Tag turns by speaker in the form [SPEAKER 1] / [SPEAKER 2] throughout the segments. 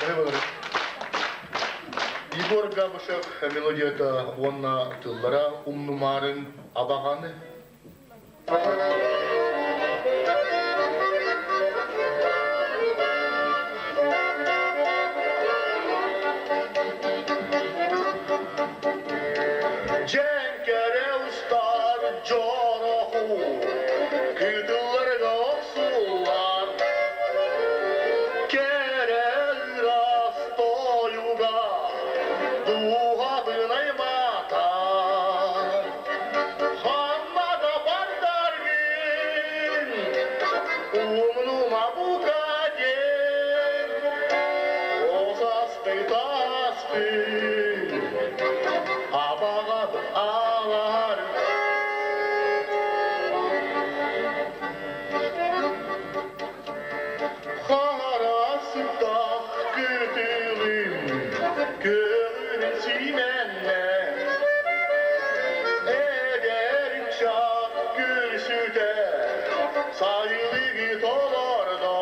[SPEAKER 1] Егор Габышев мелодията онна тыллара умнумарын абағаны. Женкере ұстар жороху, күділерге оқсулар, керел растоюга, дуғадын аймата, хаммада бардаргин, умнума бұқаден, осаспы таспы, абағады алар. Қарасыптақ күтілім, көрін сименне, егер шақ күрсіте, сайлығы толарда.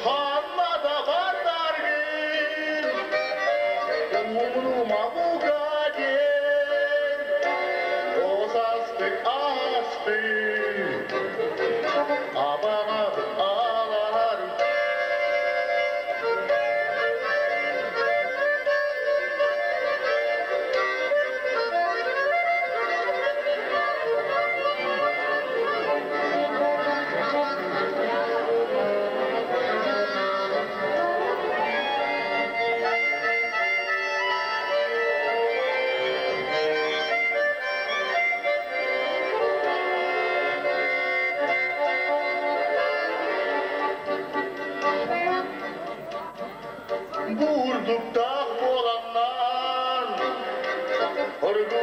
[SPEAKER 1] Хаммада бардаргин, умнума бұқаден, осаспы аспы, абағады алар. Бурдуктақ боланнан, ұрғы